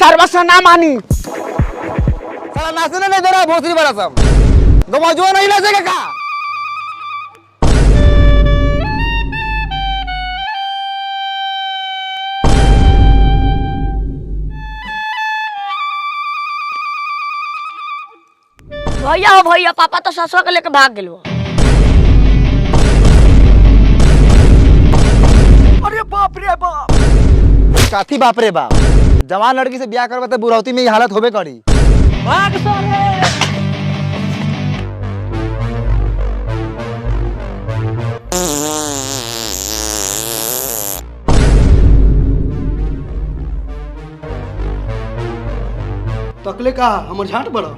सर्वस्व ना मानी। साला नाचने नहीं दे रहा भोसड़ी बड़ा सब। दो मौजूद नहीं नाचेगा का? भैया हो भैया, पापा तो ससुर के लेके भाग गेलो। अरे बाप रे बाप। काथी बाप रे बाप। जवान लड़की से ब्याह करवा तो बुढ़ौती में ये हालत होबे करी। भाग साले। तकले का हमर झाट बड़ा।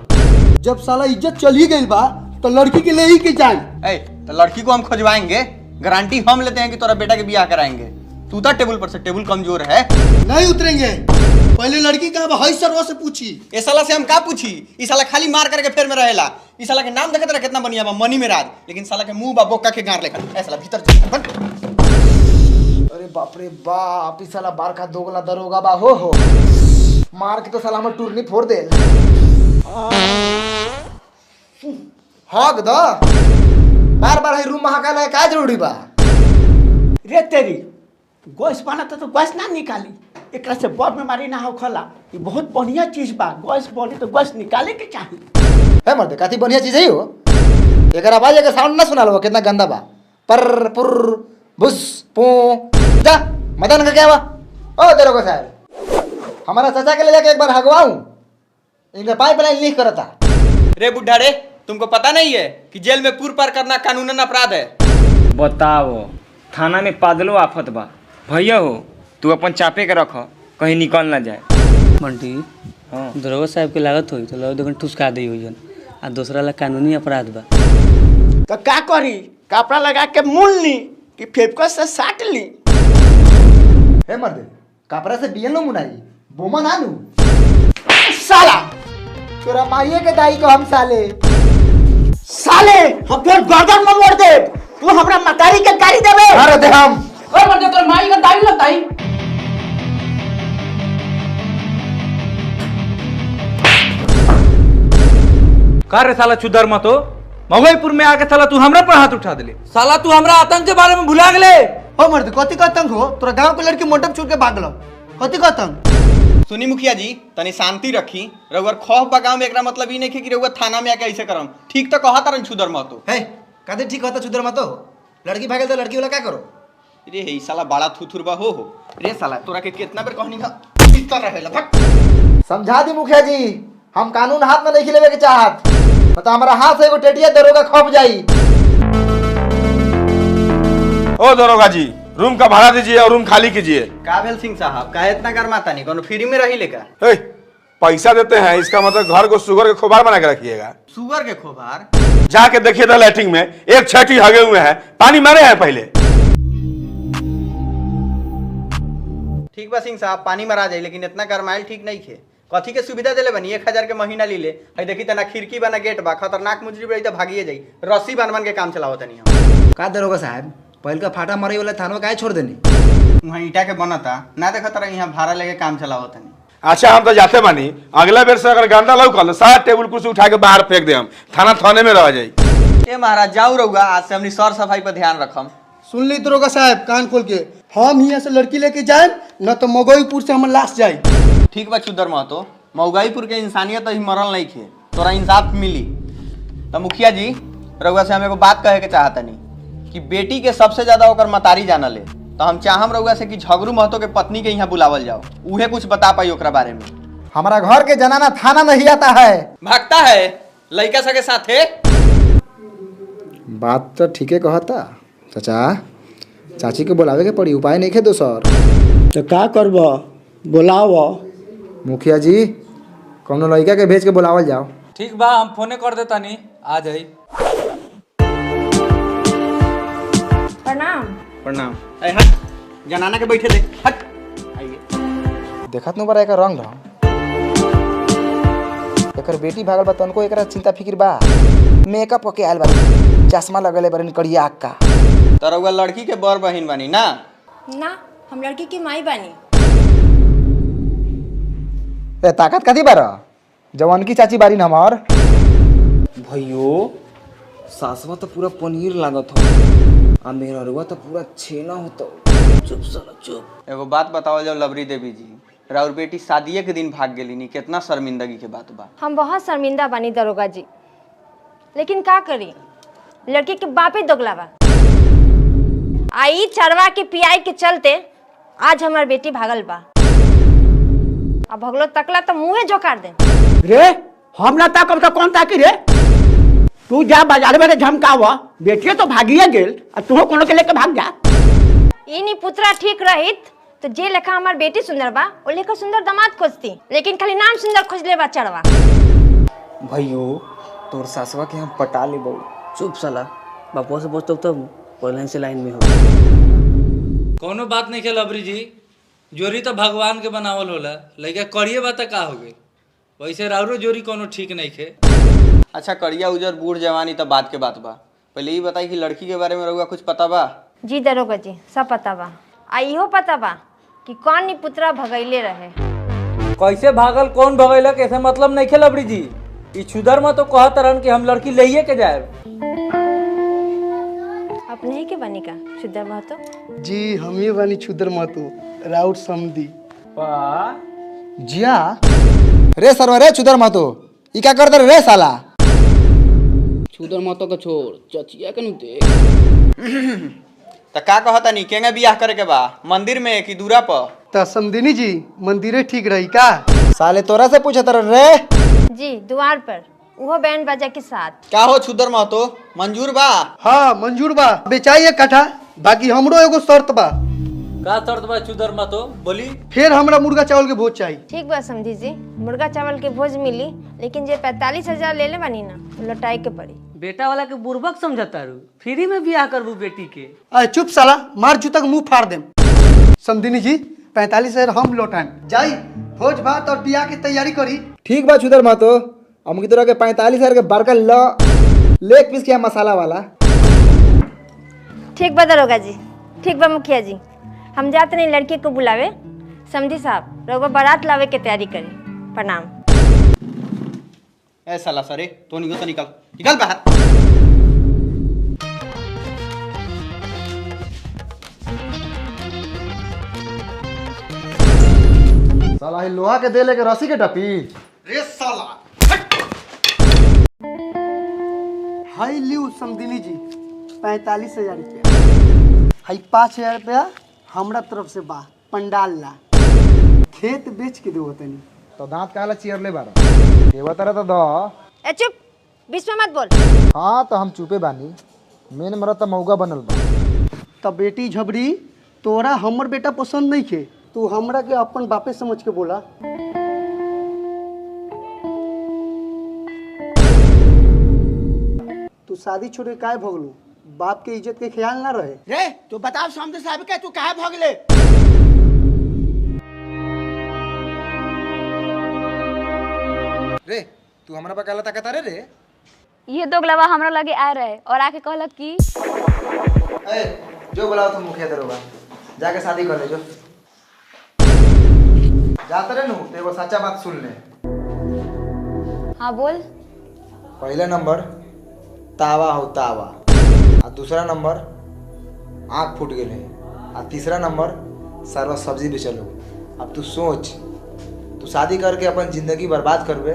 जब साला इज्जत चली गई बा तो लड़की के ले ही के जाए। तो लड़की को हम खोजवाएंगे, गारंटी हम लेते हैं कि तेरा बेटा के ब्याह कराएंगे। तू था टेबल पर से, टेबल कमजोर है। नहीं उतरेंगे, पहले लड़की का हई सरवा से पूछी। ये साला से हम का पूछी? इस साला खाली मार करके फेर में रहेला। इस साला के नाम देखे तेरा कितना बढ़िया बा, मनी में राज, लेकिन साला के मुंह बा बोका के गार लेखा। ऐ साला भीतर चल। अरे बाप रे बाप, इस साला बार का दोगला दरोगा बा हो। मार के तो साला हमर टूरनी फोड़ दे। हक the bar bar he room महका ले का जरूरी बा? रे तेरी गैस बना तो गैस ना निकाली, एकरा से बड़ बीमारी ना हो खला। ये बहुत बढ़िया चीज बा, गैस बनी तो गैस निकाले के चाहिए। है मर्दे, काती बढ़िया चीज है हो। एकर आवाज के साउंड ना सुना लो कितना गंदा बा। पर पुर बुस पू जा मदन का क्या बा? ओ दरोगा साहब, हमारा चाचा के ले जाके एक बार हगवाऊं, इनका पाइप लाइन लीक करता। रे बुढ़ा रे, तुमको पता नहीं है कि जेल में पूर पार करना कानूनन अपराध है? बताओ, थाना में पागलो आफत बा। भैया हो, तू अपन चापे के रख, कहीं निकल ना जाए। बंटी, हाँ दरोगा साहब के लागत होई तो लोग देखन ठुसका दे होई आ दूसरा ला कानूनी अपराध बा। तो क्या करी, कपड़ा लगा के मूल ली कि फेफकस से साट ली? है मर्दे, कपड़ा से बियन लो मुनाई, बोमा ना लू। साला तोरा माइये के दाई को हम साले हम तोर गर्दन में मोड़ दे। तू हमरा मतारी के गाड़ी देबे? अरे दे हम और मर्दे तोर माई का दाई लगताई। का रे साला चुदर मत हो, मगोईपुर में आके साला तू हमरा पर हाथ उठा दिले। साला तू हमरा आतंक के बारे में भुला गेले। हो मर्द, कथी का तंग हो? तोरा गांव के लड़की मंडप छोड़ के भागलो, कथी का तंग? सुनी मुखिया जी, तनी शांति रखी। रउअर खौफ बा गाँव में, एकरा मतलब ई नहीं कि रउअर थाना में आके ऐसे करम। ठीक तो कहा तारन छुदर महतो। है कादे ठीक होता चुदर मत हो। लड़की भागे तो लड़की वाला क्या करो? रे हे साला बड़ा थुथुर बा हो। रे साला तोरा के कितना बेर कहनी का इतना रहेला भक। समझा दी मुखिया जी, हम कानून हाथ में नहीं खिलेवे के चाहत, मतलब हमारा हाथ से एगो टेटिया दरोगा खप जाई। ओ दरोगा जी, रूम का भाड़ा दीजिए और रूम खाली कीजिए। काबिल सिंह साहब, काहे इतना गरमाता नहीं? कोनो फ्री में रही लेका? हे, पैसा देते हैं, इसका मतलब घर को शुगर के खोबार बना के रखिएगा। शुगर के खोबार? जाके देखिए था लैट्रिन में एक छठी हगे हुए हैं, पानी मारे हैं पहले। ठीक बा सिंह साहब, पानी मरा जाए, लेकिन इतना गरमाइल ठीक नहीं खे। कथी के सुविधा दिले बनी? 1000 के महीना ली ले। है देखी तना खिड़की बना, गेट बा, खतरनाक मुजरिम रही तो भागिए जाई। रस्सी बन बन के काम चलावत नहीं हम। का दरोगा साहब, पहल का फाटा मारे वाला थानवा काहे छोड़ देनी? वहाँ ईटा के बनता ना, देखा तारा यहाँ भाड़ा लेके काम चलावत नहीं। अच्छा हम तो जाते बानी, अगला बेर से अगर गंदा लौकल सारा टेबल कुर्सी उठा के बाहर फेंक दे, हम थाने में रह जाई। ए महाराज जाऊ रहुआ, आज से हमनी सर सफाई पर ध्यान रखम। सुन ली दरोगा साहब, कान खोल के, हम यहाँ से लड़की लेके जाए न तो मगोईपुर से हम लाश जाए। ठीक बा चुदर महतो, मऊगाईपुर के इंसानियत अभी मरल नहीं खे, तोरा इंसाफ मिली। तो मुखिया जी, रउआ से हम एगो बात कहे के चाहतनी कि बेटी के सबसे ज्यादा ओकर मतारी जानले, तो हम चाहम रउआ से कि झगड़ू महतो के पत्नी के यहाँ बुलावल जाओ, उहे कुछ बता पाई ओकरा बारे में। हमारा घर के जनाना थाना नहीं आता है। भागता है लड़का सके साथे। बात तो ठीक है कहता चाचा, चाची के बुलावे के पड़ी, उपाय नहीं खे दोसर। तो का करब, बुलाव। मुखिया जी, कौनो लड़का के भेज के बुलावल जाओ। ठीक बा, हम फोने कर देता नहीं, आ जाई। प्रणाम। प्रणाम। ए हट, जनाना के बैठे दे, हट। आइए। देखत नु बड़ा एकर रंग ढंग, एकर बेटी भागल बा, तनको एकरा चिंता फिक्र बा। मेकअप के आयल बा, चश्मा लगले बरन कड़िया आँख का। तो रउआ लड़की के बड़ बहिन बानी ना? ना, हम लड़की की माई बानी। ए ताकत कथी बार जवान की चाची बारी न हमार। भैयो सासवा तो पूरा पनीर लागत हो आ मेहरवा तो पूरा छेना होता। चुप साला चुप। एगो बात बताओ जब लवरी देवी जी, राउर बेटी शादीए के दिन भाग गेली नी, कितना शर्मिंदगी के बात बा। हम बहुत शर्मिंदा बानी दरोगा जी, लेकिन का करी, लड़की के बापे दोगला बा। आई चरवा के पियाई के चलते आज हमार बेटी भागल बा। अब भगलो तकला तो मुंहे जोकार दे। रे हम ना ताकब तो कौन ताकी रे? तू जा बाजार में झमकावा, बेटिए तो भागिए गेल और तू कोनो के लेके भाग जा। इनी पुत्रा ठीक रहित तो जे लेखा हमार बेटी सुंदर बा ओ लेखा सुंदर दामाद खोजती, लेकिन खाली नाम सुंदर खोज ले बा चरवा। भैयो तोर सासवा के हम पटा ले बहु। चुप साला, बापुआ से पूछतो तब पहले से लाइन में हो। कोनो बात नहीं के लबरी जी, जोरी तो भगवान के बनावल होला, लइका करिए बात का हो गई, वैसे राउरो जोरी कोनो ठीक नहीं खे। अच्छा करिया उजर बूढ़ जवानी तो बात के बात बा, पहले ही बताई कि लड़की के बारे में रहुआ कुछ पता बा? जी दरोगा जी सब पता बा। आ इहो पता बा कि कौन नी पुत्रा भगैले रहे। कैसे भागल कौन भगैलक ऐसे मतलब नहीं खे लबरी जी। ई छुदर में तो कहत रहन कि हम लड़की लइए के जाए। अपने ही के बनी का शुद्ध महतो? जी हम ही बानी छुदर महतो, राउत समधी। जिया रे सरवा रे चुदर महतो, ई क्या करते रे साला? छुदर महतो का छोड़ चचिया के नु देख। तो का कहता नी केंगे बियाह करे के बा, मंदिर में कि दूरा पर? तो समधिनी जी मंदिरे ठीक रही का? साले तोरा से पूछत रे। जी द्वार पर, वो बैंड बाजा के साथ। क्या हो छुदर महतो, मंजूर बा? हाँ मंजूर बा, बेचाई एक कट्ठा, बाकी हमरो एगो शर्त बा। का शर्त बा छुदर महतो बोली? फिर हमरा मुर्गा चावल के भोज चाहिए। ठीक बा समझी जी, मुर्गा चावल के भोज मिली, लेकिन जे 45,000 ले ले बानी ना वो लौटाए के पड़ी। बेटा वाला के बुर्बक समझता रू, फ्री में बियाह करबू बेटी के। अरे चुप साला, मार जूता के मुंह फाड़ देम। समधिनी जी 45,000 हम लौटाएं। जाई भोज भात और बियाह की तैयारी करी। ठीक बा चुदर महतो, हम की तरह के 45,000 के बड़का लेग पीस किया मसाला वाला। ठीक बा दरोगा जी, ठीक बा मुखिया जी, हम जाते नहीं लड़की को बुलावे। समझी साहब रउआ बारात लावे के तैयारी करी। प्रणाम। ए साला सरे तो निकल तो निकल निकल बाहर। साला ही लोहा के दे लेके रस्सी के टपी। रे साला हाई लियो समधिनी जी 45,000 रुपया। हाई 5,000 रुपया हमरा तरफ से बा, पंडाल ला खेत बेच के देवो तनी। तो दांत काला चियर ले बारा देवा तरह तो दो। ए चुप, बीच में मत बोल। हाँ तो हम चुपे बानी, मेन मरत तो मौका बनल बा। तब बेटी झबरी तोरा हमर बेटा पसंद नहीं खे, तू हमरा के अपन बापे समझ के बोला। तू शादी छोड़ के काहे भगलू? बाप के इज्जत के ख्याल ना रहे? रे तू बताओ समझे साहब के तू काहे भगले? रे तू हमरा पे काला ताकत रे? ये दोगलवा हमरा लगे आ रहे और आके कहलक कि ए जो बुलाओ तुम मुखिया दरोगा, जाके शादी कर ले जो। जाते रहे नु तो एगो सच्चा बात सुन ले। हाँ बोल। पहला नंबर तावा हो तावा, और दूसरा नंबर आँख फूट गए, और तीसरा नंबर सरवा सब्जी बेचल हो। अब तू सोच, तू शादी करके अपन जिंदगी बर्बाद करबे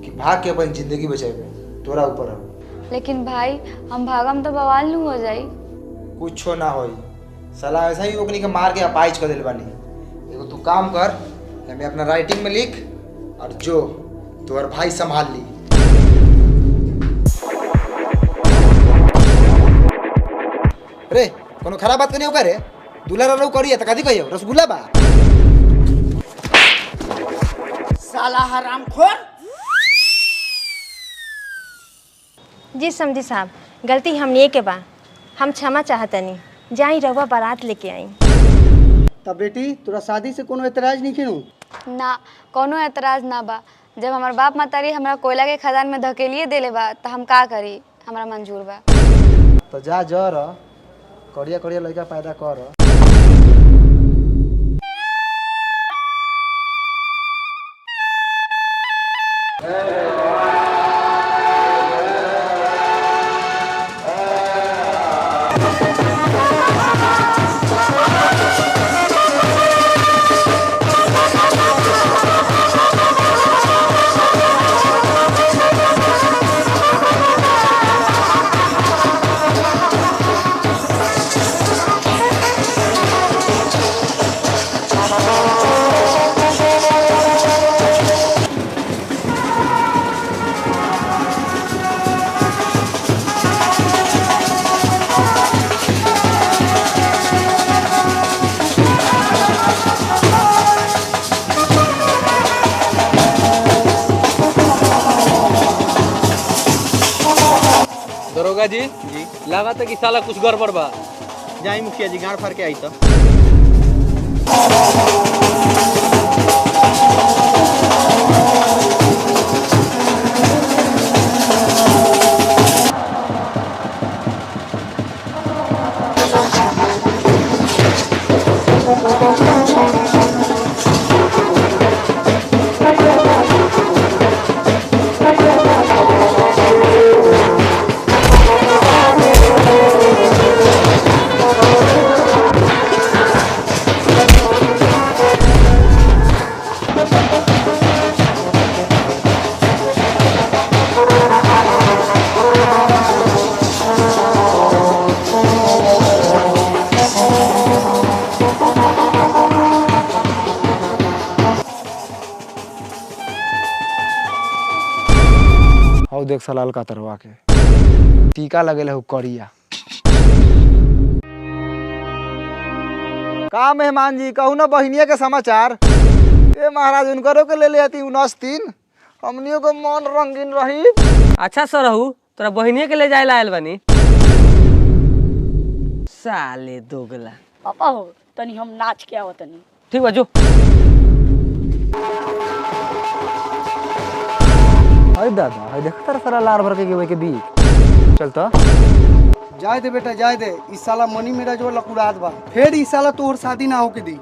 कि भाग के अपन जिंदगी बचेबे, तोरा ऊपर है। लेकिन भाई हम भागम तो बवाल नहीं हो जाई। कुछ ना होई, साला ऐसा ही ओकनी के मार के अपाइज कर दिल बानी। एगो तू काम कर, हमें अपना राइटिंग में लिख और जो तोहर भाई संभाल ली। रे कोनो खराब बात करनी होगा रे? दूल्हा रहू करिए त कथी कहियो रसगुल्ला बा? साला हरामखोर। जी समझी साहब गलती हमने के बा, हम क्षमा चाहतनी। जाई रउआ बारात लेके आई। तब बेटी तोरा शादी से कोनो एतराज नहीं खेनू? ना कोनो एतराज ना बा। जब हमार बाप मातारी हमरा कोयला के खदान में धकेलिए देले बा तो हम का करी, हमरा मंजूर बा। तो जा जर करिया करिया लड़का पैदा कर। दरोगा जी जी लगा था कि साला कुछ गड़बड़ बा। जाई मुखिया जी गाड़ फाड़ के आई तो हौ देख सलाल का तरवा के टीका लगेले हो करिया। का मेहमान जी कहू ना बहिनिया के समाचार। ए महाराज उनकरो के ले लेती 19 हमनियों को मन रंगीन रही। अच्छा सर रहू तोरा बहिनिया के ले जाए आयल बानी। साले दोगला पापा हो तनी हम नाच के आवत तनी। ठीक बा जो। हाय दादा हाय देख तर सारा लार भर के गेवे के बीच चल तो जाए दे बेटा जाए दे। इस साला मनी मेरा जो लकुड़ात बा फिर इस साला तोहर शादी ना होके दी।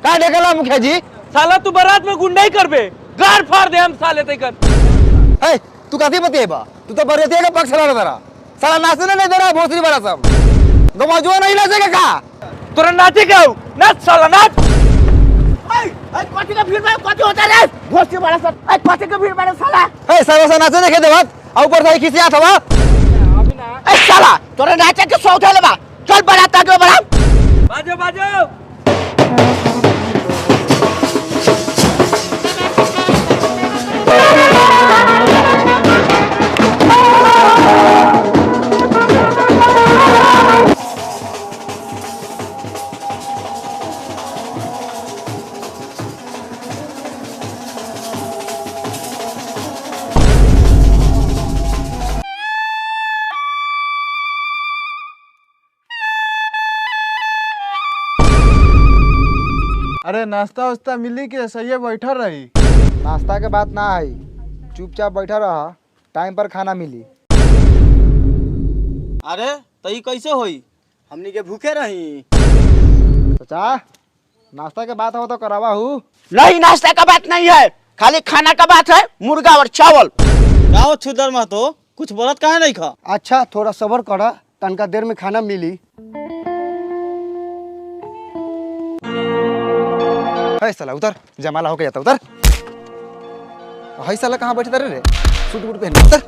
का देखला मुखिया जी। साला तू बारात में गुंडाई करबे गाड़ फाड़ दे हम साले तैकर। ए तू काती बतेबा तू तो बरियतिया का पक्ष लड़ा दरा साला नाचने नहीं दे रहा भोसरी वाला सब गवाजुआ नहीं नाचेगा का तोरा नाचे का नाच साला नाच। कथी का भीड़ में कथी होता रे भोसरी वाला सब कथी का भीड़ में साला ए साला नाचे देखे देवत और ऊपर से खिसिया था ए साला तोरे नाचे के शौक है बा चल बारात आगे बढ़ा बाजो बाजो। अरे नाश्ता वास्ता मिली के सही बैठा रही। नाश्ता के बात ना आई चुपचाप बैठा रहा टाइम पर खाना मिली। अरे तई कैसे होई हमनी के भूखे रही। चाचा नाश्ता के बात हो तो करावा हूँ। नहीं नाश्ता का बात नहीं है खाली खाना का बात है मुर्गा और चावल। गाओ छुदर मा तो कुछ बोलत काहे नहीं खा। अच्छा थोड़ा सब्र करा तनका देर में खाना मिली। है साला उतर जमाला होके जाता उतर। है साला कहाँ बैठे रे सूट बूट पहन उतर।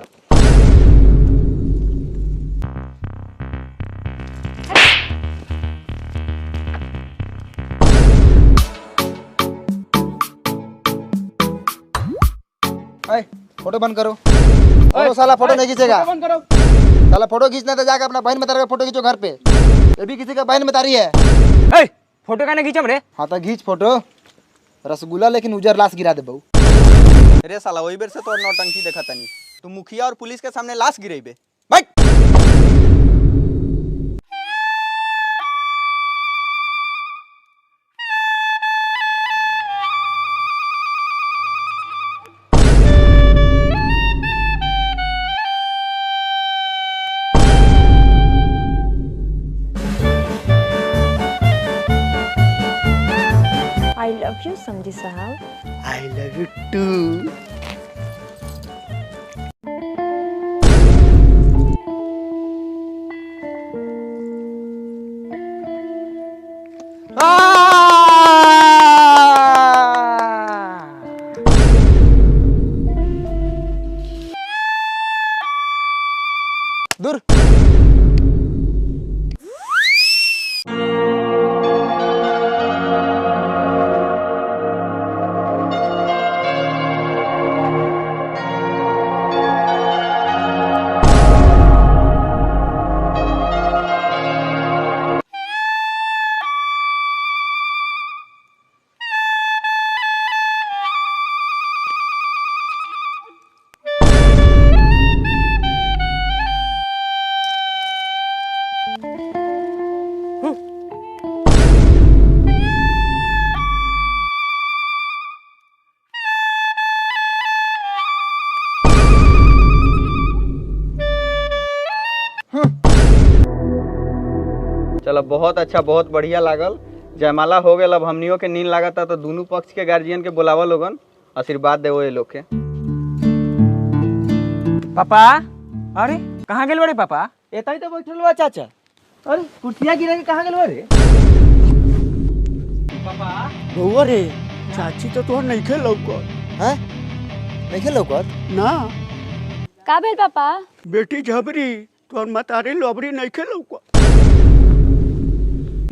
फोटो बंद करो। फोटो साला फोटो नहीं खींचेगा। साला फोटो खींचना तो जाकर अपना बहन में फोटो खींचो घर पे। ये भी किसी का बहन में तारी है। फोटो कहने खींचम रे। हाँ तो खींच फोटो रसगुल्ला लेकिन उजर लाश गिरा दे बहू। अरे साला वही बेर से तोर नौटंकी देखा तनी तू मुखिया और पुलिस के सामने लाश गिरेबे। बैठ I love you, समझी साहब। I love you too. दूर चलो बहुत अच्छा, बहुत बढ़िया लागल। जयमाला हो गया, अब हमनियों के नींद लागता तो दोनों पक्ष के गार्जियन के बुलावा लोगन, आशीर्वाद देवो ये लोग के। पापा, अरे कहाँ गेल बड़े पापा? एता ही तो बैठल बा चाचा। अरे कुर्सियाँ गिरा के कहाँ गेल रे? पापा बउआ रे, चाची तो तोहर नहीं खेल हैं? नहीं खेल लौकत? ना का भेल पापा? बेटी झबरी तोहर मतारी लोबरी नहीं खेल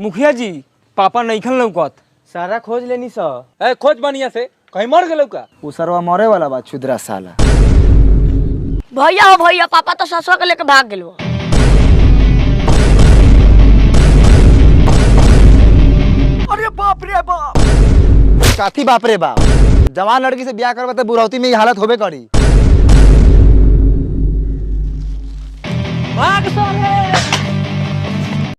मुखिया जी, पापा नहीं खेल लौकत। सारा खोज लेनी सा। ए खोज बढ़िया से, कहीं मर गेलौ का? वो सरवा मरे वाला बा, छुद्रा साला। भैया हो भैया, पापा तो ससुर के लेके भाग गेलो। अरे बाप रे बाप, काथी बाप रे बाप, जवान लड़की से ब्याह करवा तो बुढ़ौती में ही हालत होबे करी। भाग साले।